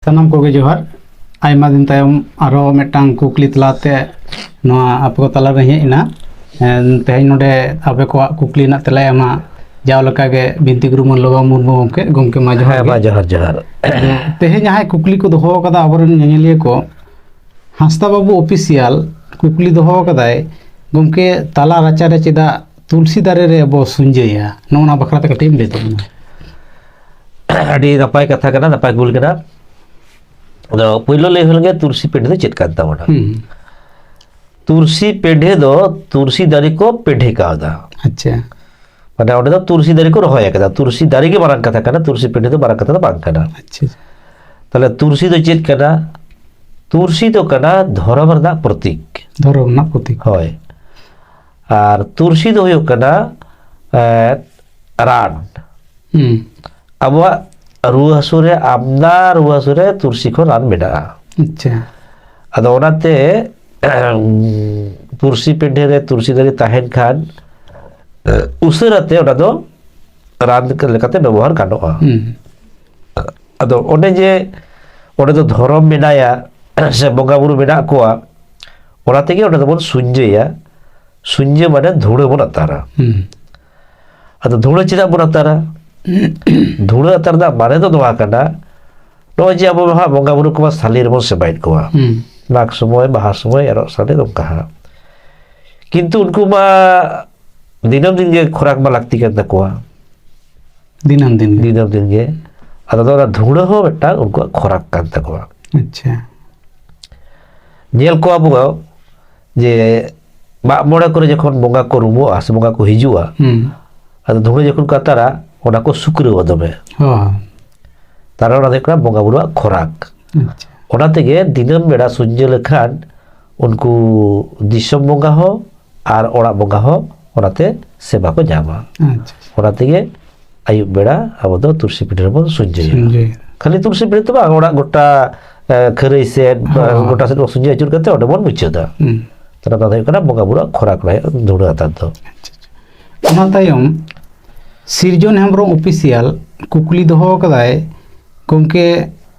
सानाम को जोहार आयमा दिन तायम आरो मेटांग कुकली तलाते नोआ आपको तला रही इना तेहन नोडे आपे को कुकली ना तला एमा जाव लका गे बिनती गुरु मन लोगा मुर्मु गमके मा जोहार मा जोहार जोहार तेहन जहां कुकली को दोहो कदा आबरन नेनेलिए को हांसदा बाबू ऑफिशियल कुकली दोहो कदाय गमके तला राचा रे चेदा तुलसी दारे रे अब सुंजया नोना बखराते कटिम ले तबना अड़ी नपाय कथा कना नपाय गुल कना पहिलो ले हलगे तुलसी पेढ़े दो चेक करता वोना तुलसी पेढ़े दो तुलसी दारी को पेढ़े का दा अच्छा माने ओडे दो तुलसी दारी को रहोया कदा तुलसी दारी के बारंग कथा कना तुलसी पेढ़े दो बारंग कथा दो बांग कना अच्छा तले तुलसी दो चेक कना तुलसी दो कना धर्म रना प्रतीक होय आर तुलसी दो हुयो कना रान अब रुआ हसुरे आमदा रुआ हसुरे तुलसी को रान मेडा अच्छा अदो ओनाते तुलसी पेढ़े रे तुलसी दारी ताहेन खान उसराते ओना दो रान लेकाते व्यवहार गानोआ अदो ओने जे ओने दो धर्म मेनाया से बंगा बुरु मेना कोआ ओना तेगे ओना दो सुंजया सुंजे माने धुड़े बन अतारा अदो धुड़े चेदा बन अतारा धुड़ा तरदा माने तो दोआ कना नो जे अब वहा बंगा बुरु को साली रबो से बाइट को माग समय बाहा समय एरो साले दम कहा किंतु उनको मा दिनम दिन के खुराक मा लगती के तकोआ दिनम दिन के अदा तो धुड़ा हो बेटा उनको खुराक कान तकोआ अच्छा नेल को अब जे मा मोड़ा करे जखन बंगा को रुमो आस बंगा को हिजुआ अदा धुड़ा जखन कातारा ओना को शुक्र वदमे तारा ओना देखना बंगा बुरुआ खोराक ओना तेगे दिनम बेड़ा सुंजे लेखान उनको दिसम बंगा हो आर ओड़ा बंगा हो ओनाते सेवा को जामा ओना तेगे आयु बेड़ा अब दो तुलसी पीढ़े रे सुंजे खाली तुलसी पीढ़े तो बा ओड़ा गोटा खरई से गोटा से सुंजे अचुर करते ओडे बन मुचदा तारा दा देखना बंगा बुरुआ खोराक रे धुड़ा ता दो ओना तायम सिरजन हेम्ब्रम ऑफिशियल कुकली दोहो कदाय गमके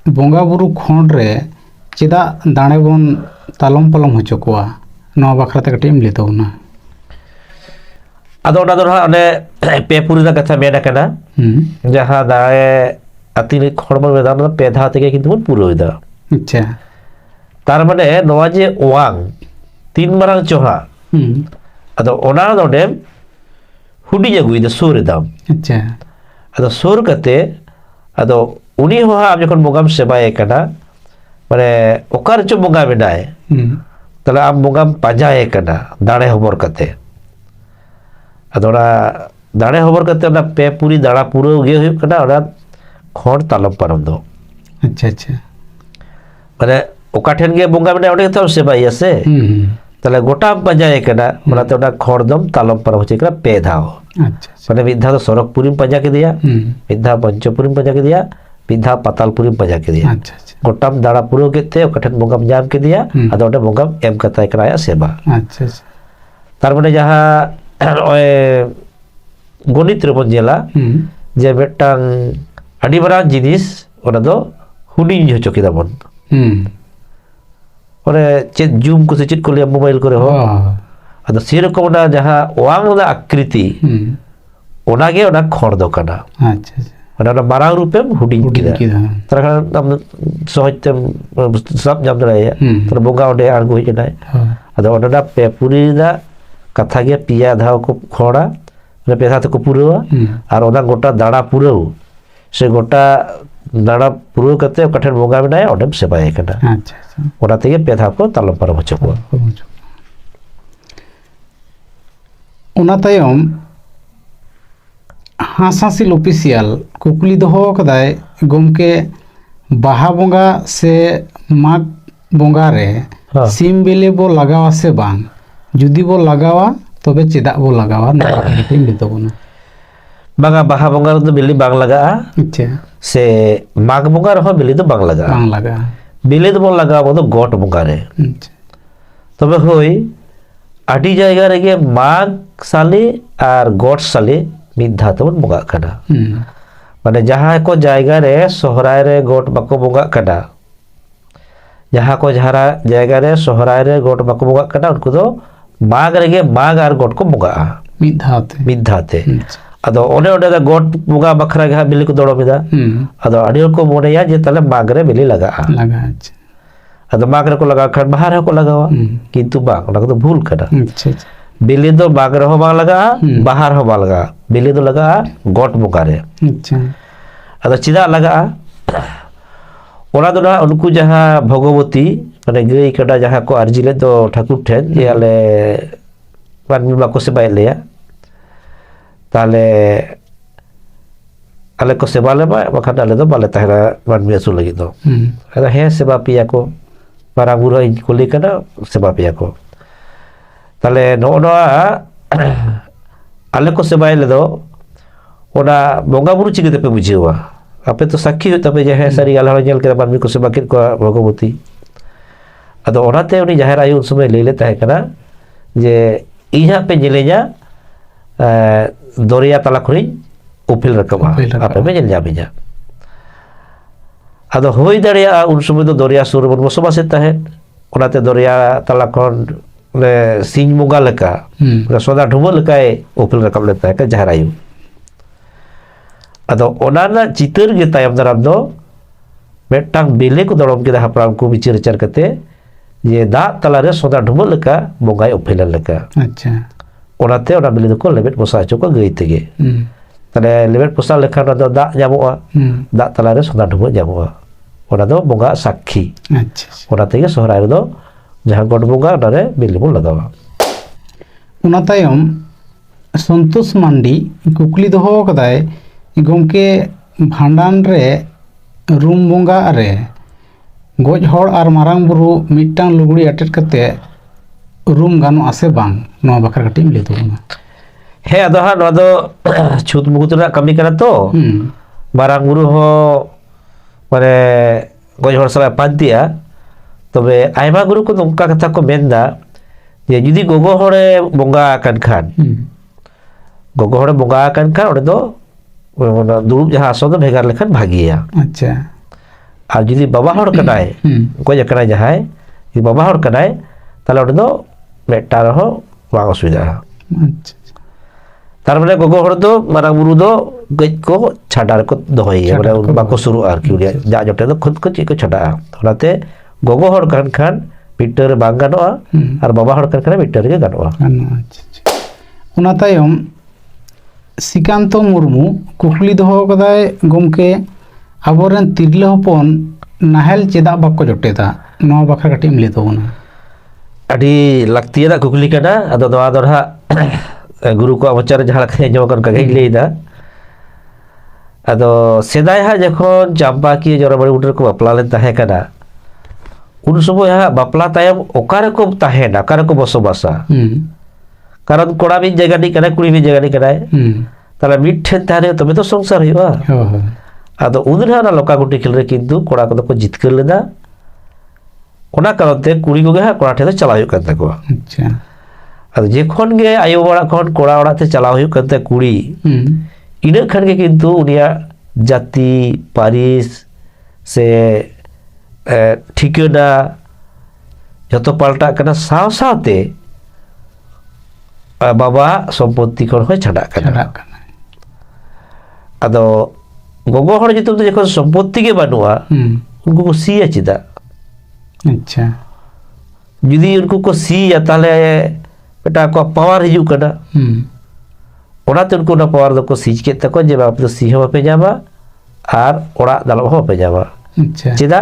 बंगा बुरु खंड रे चेदा दाणे बन तालम पलम हो चकोआ नवा बखराते कटिम ले तबना अदो ओना दो ओने पेपुरी दा कथा मेना कना जहां दाए अतिने खड़म मैदान पे धा तेगे किंतु बन पुरोइदा अच्छा तार माने नवा जे ओवांग तीन मारंग चोहा अदो ओना दोडे हुडी जगुई द सोर दाम अच्छा अदो सोर कते अदो उनी हो आप जखन बोगाम सेबाय कना माने ओकार चो बोगा बेनाय तले आप बोगाम पाजाय कना दाणे हबर कते अदो ना दाणे हबर कते ना पे पूरी दाड़ा पूरो गे हुय कना ओना खण तालम परम दो अच्छा अच्छा माने ओका ठेन गे बोगा बेनाय ओडे तो सेबाय से तले गोटा पाजाय कना माने ओना खण दम तालम पर होचे कना पे धाव अच्छा माने मिद्धा तो सरकपुरी में पजा के दिया मिद्धा पंचपुरी में पजा के दिया मिद्धा पातालपुरी में पजा के दिया अच्छा गोटाम दाड़ा पुरो केते ओकठन बोंगम जाम के दिया अदो ओडे बोंगम एम कताय कराया सेवा अच्छा तार माने जहां ओए गणित रे बन जेला जे बेटांग अडी बरा जिनिस ओना दो हुडी हो चकिदा बन ओरे चेत जूम को से चेत को ले मोबाइल करे हो अदो सेरकम ना जहां वांग ना आकृति ओनागे ओना खड़ दो कना अच्छा ओना मारांग रूपेम हुडिंग किदा तरखा हम सहजते सब जाम दराया तर बोगा ओडे आंगो ही जनाय अदो ओना पे पूरी दा कथा गे पिया धाव को खड़ा ने पेसा तो को पुरवा आर ओना गोटा दाड़ा पुरव से गोटा दाड़ा पुरव कते कठन बोगा बनाय ओडम सेबाय कना अच्छा ओना तेगे पेधा को तालम पर बचको उना तायम हासासिल ऑफिशियल कुकली दोहो कदाय गमके बाहा बोंगा से माग बोंगा रे सिम बेले बो लगावा से बांग जुदी बो लगावा तबे चेदा बो लगावा नाटिम ले तबना बागा बाहा बोंगा तो बेली बांग लगा अच्छा से माग बोंगा रहो बेली तो बांग लगा बेली तो बो लगा बो तो गोट बोंगा रे तबे होई आडी जायगा रे माग साले और गोट साले मिद्धा तबन बोंगा कना माने जहां को जायगा रे सोहराय रे गोट बाको बोंगा कना जहाँ को जहाँ जायगा रे सोहराय रे गोट बाको बोगा कना उनको दो माग रेगे माग आर गोट को बोगा मिद धाते अदो ओने ओने दा गोट बोगा बखरा गे बिल्ली को दौड़ो मिदा अदो अडियो को मोनेया जे तले माग रे बिल्ली लगा अदो माग रे को लगा खन बाहर को लगावा किंतु बाग ओना को भूल कना बिल्ली दो माग रे हो बाग लगा बाहर हो बाग लगा बिल्ली दो लगा गोट बोगा रे अदो चिदा लगा ओना दो ना उनको जहाँ भगवती माने गई कड़ा जहाँ को अर्जिले तो ठाकुर ठेन जे आले मानमी बाको सेबाय लेया ताले आले को सेबा ले बाखान आले दो बाले तहना मानमी असुल लगी दो अदा हे सेबा पिया को मारा बुरो इन कुली कना सेबा पिया को ताले नो नो आले को सेबाय ले दो ओना बोंगा बुरु चिके पे बुझेवा आपे तो साक्षी हो तबे जे हे सारी आला जेल के मानमी को सेबा किन को भगवती अदो ओनाते उनी जाहेर आयु उन समय ले लेता है कना जे इहा पे जेलेजा दरिया तला खुरी उफिल रकबा आपे में जेल जाबिजा अदो होई दरिया उन समय तो दरिया सुर बन बसबासेता है ओनाते दरिया तला खन ले सिंह मुगा लेका सोदा ढुबो लेकाय उफिल रकब लेता है का जाहेर आयु अदो ओनाना चितर गे तायम दाराम दो मेटांग बेले को दड़म के हापराम को विचार विचार करते ये दा तलारे सोदा ढुबो लेका बोंगाय उफिल लेका अच्छा ओनाते ओना बिल्ली को लेबेट पोसा चो को गई तेगे तले लेबेट पोसा लेखा दो दा जामोआ दा तलारे सोदा ढुबो जामोआ ओना दो बोंगा साक्षी अच्छा ओना तेगे सोहराय दो जहां गोड बोंगा ओनारे बिल्ली बो लगावा ओना तायम संतोष मांडी कुकली दोहो कदाय गोमके भांडान रे रूम बोंगा रे गोज हड़ और मारांग बुरु मिट्टांग लुगड़ी अटेट कते रूम गानो आसे बांग नो बखरा कटिम ले तो हे अदो हा नो दो छुत मुकुत रा कमी करा तो मारांग बुरु हो माने गोज हड़ सला पांतिया तबे आयमा गुरु को नोंका कथा को मेनदा जे जुदी गोगो हड़े बोंगा कान खान गोगो हड़े बोंगा कान खान ओडे दो दुरुब जहाँ आसो दो भेगार लेखन भागिया अच्छा और जुदी बाबा हड़ कनाय गोज कनाय जहाय जुदी बाबा हड़ कनाय ताले ओडे दो मेटा रहो बांग असुविधा अच्छा तार माने गोगो हड़ दो मारांग बुरु दो गज को छाडार को दोहैया माने बाको शुरू आर की उरिया जा जटे दो खुद को ची को छाडा ओनाते गोगो हड़ कान खान पिटर बांग गानोआ और बाबा हड़ कान पिटर के गानोआ अच्छा ओना तायम सिकांतो मुर्मू कुकली दोहो कदाय गोमके आबोरेन तिरले हपन नाहेल चेदा बाको जोटेदा नो बखरा कटिम ले तो ना अडी लक्तिया कुकली कना अदो नोआ दोहा गुरु को अवचार जहाँ लखे जो कर कगे लेदा अदो सेदाय हा जखन चांपा की जोराबड़ी उटर को बापला लेन ताहे कना उन समय हा बापला तायम ओकारे को ताहेना ओकारे को बसोबासा कारण कोड़ा भी जगह नहीं कना कुड़ी भी जगह नहीं कना ताला मिट ठेन तारे तबे तो संसार हुआ अदो उदरा ना लोका गुटी खेल रे किंतु कोड़ा को जितकर लेदा ओना कारणते कुड़ी को हा कोड़ा ठे तो चला हुई कन तको अच्छा अदो जेखन गे आयो बड़ा खन कोड़ा ओड़ा ते चला हुई कन ते कुड़ी इना खन के किंतु उनिया जाति पारिस से ठिकाना जतो पाल्टा कना साव सावते बाबा सम्पत्ति खन हो छाड़ा कना अदो गोगो हड़ जितु तो जखन सम्पत्ति के बनुआ उनको को सिया चिदा अच्छा जुदी उनको को सिया ताले बेटा को पावर हिजू कना ओनाते उनको ना पावर दो को सीज के तको जे बाप तो सिंह बापे जाबा आर ओड़ा दालो हो पे जाबा अच्छा चिदा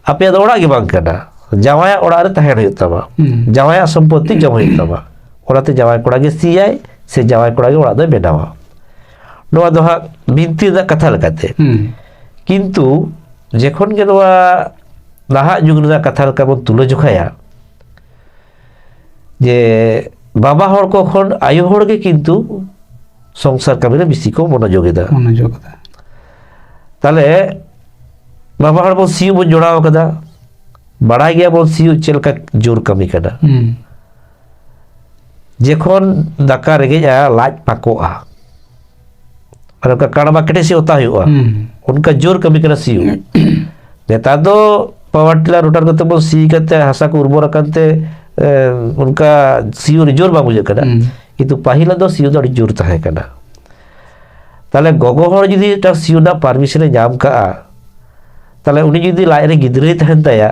आपे दो ओड़ा के बांग कना जावाया ओड़ा रे तहेन हुई तबा जावाया सम्पत्ति जम हुई तबा ओनाते जावाय कोड़ा के सियाय से जावाय कोड़ा के ओड़ा दो बेनावा नोआ दोहा बिनती दा कथा लगाते किंतु जेखन के नोआ लाहा जुग दा कथा लका बन तुलो जोखाया जे बाबा हड़ को खन आयु हड़ के किंतु संसार कमी रे बिसी को मनोजोग दा ताले बाबा हड़ बन सियु बन जोड़ाव कदा बड़ाई गया बन सियु चलका जोर कमी कदा जेखन दाका रेगे लाज पाकोआ और उनका काड़बा कटे से होता हुआ उनका जोर कमी करा सियु नेता दो पावर टिलर रोटार करते बो सी करते हासा को उर्वर करते उनका सीओ जोर बा बुझे कना किंतु पाहिला दो सीओ दो जोर ताहे कना ताले गोगो हर जुदी ता सीओ ना परमिशन जाम का ताले उनी जुदी लाय रे गिदरे तहन ताया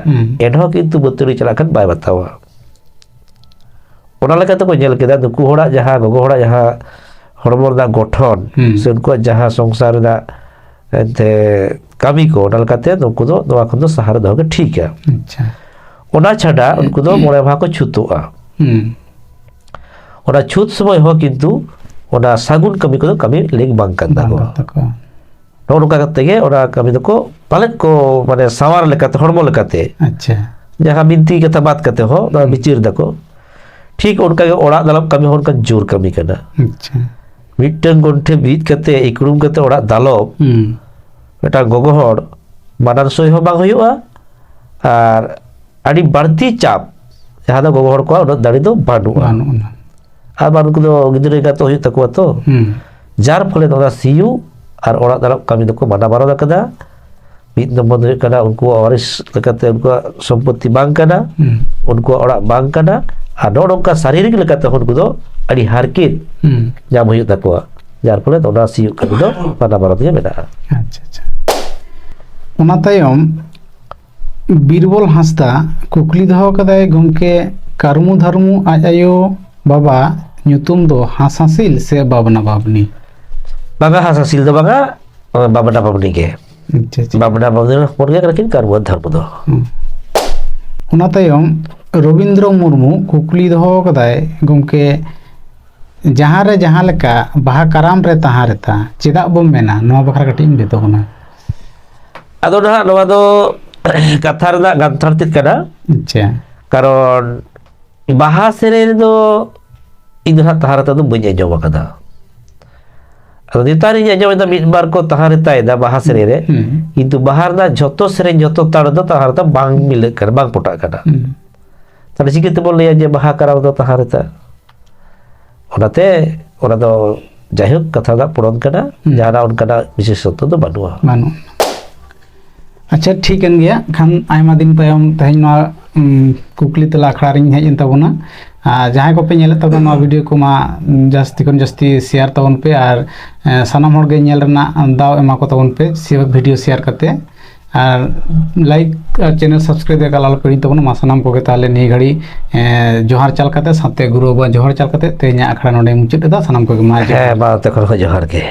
एनहो किंतु बतुरी चला कन बाय बतावा ओना लेका तो को जेल केदा दुकु होड़ा जहां गोगो होड़ा जहां हड़मोर दा गठन से उनको जहां संसार दा एते कमी को ओना लेकाते उनको दो नोआ खन दो सहारा दो के ठीक है अच्छा ओना छाड़ा उनको दो मोरे भा को छुतुआ ओना छुत समय हो किंतु ओना सागुन कमी को कमी लेग बांग करता को नोका करते के ओना कमी को पालक को माने सवार लेकाते हड़मो लेकाते अच्छा जहां बिनती कथा बात करते हो ना बिचिर दको ठीक उनका के ओड़ा दालम कमी हो उनका जोर कमी करना अच्छा मिटन गोंठे बीत करते इकड़ुम करते ओड़ा दालम बेटा गोगो हड़ मानान सही हो बांग होयुआ और आड़ी बढ़ती चाप जहां दो गोगो हड़ को ओना दाड़ी दो बानुआ आ बानु को दो गिदरे का तो होय तकवा तो जार फले ओना सीयू और ओड़ा दालम कमी दो को माना बारो कदा बीत नंबर दो कदा उनको वारिस लेकाते उनको संपत्ति बांग कदा उनको ओड़ा बांग कदा आदो नोका शारीरिक लेकाते उनको दो अड़ी हारकित जाम होय तकवा जार फले ओना सीयू कमी दो माना बारो दिया मेना अच्छा अच्छा ओना तायम बीरबल हांसदा कुकली दहो कदाय गमके कारमु धर्मु आज आयो बाबा nyutum do hasasil se babna babni baga hasasil do baga babna babni ke babna babni porge rakin karbu dharmu do ona tayom Robindro Murmu kukli doho kaday gomke jahan re jahan leka baha karam re tahan reta chedak bom mena noa bakra katik im beto kona ado na noa do kathar da ganthar tit kana acha karon baha sere do इधर तहारता तो बन जाओ कदा अदो नितारी जाओ इदा mid बार को तहारता इदा बाहा सेरे रे किंतु बाहर दा झतो सेरे झतो ताड़ दो तहारता बांग मिले कर बांग पोटा कदा ताले चिकेते बोल ले जे बाहा कराव दो तहारता ओनाते ओना दो जायक कथा दा पुरन कदा जाना उनका विशेषत्व तो बानुआ बानु अच्छा ठीक है गया खान आयमा दिन तयम तहन कुकली तला अखड़ा रिंग हेजन तबना जहाँ को पे नेल तब वीडियो को मा जास्ती कन जास्ती शेयर तबन पे और सानाम हर गे नेल रना दाव एमा को तबन पे वीडियो शेयर करते और लाइक चैनल सब्सक्राइब का लाल करी तबन मा सानाम को के ताले नि घड़ी जोहार चाल करते साथे गुरु बा जोहार चाल करते ते냐 अखड़ा नोडे मुचित दा सानाम को मा बा तखर जोहार के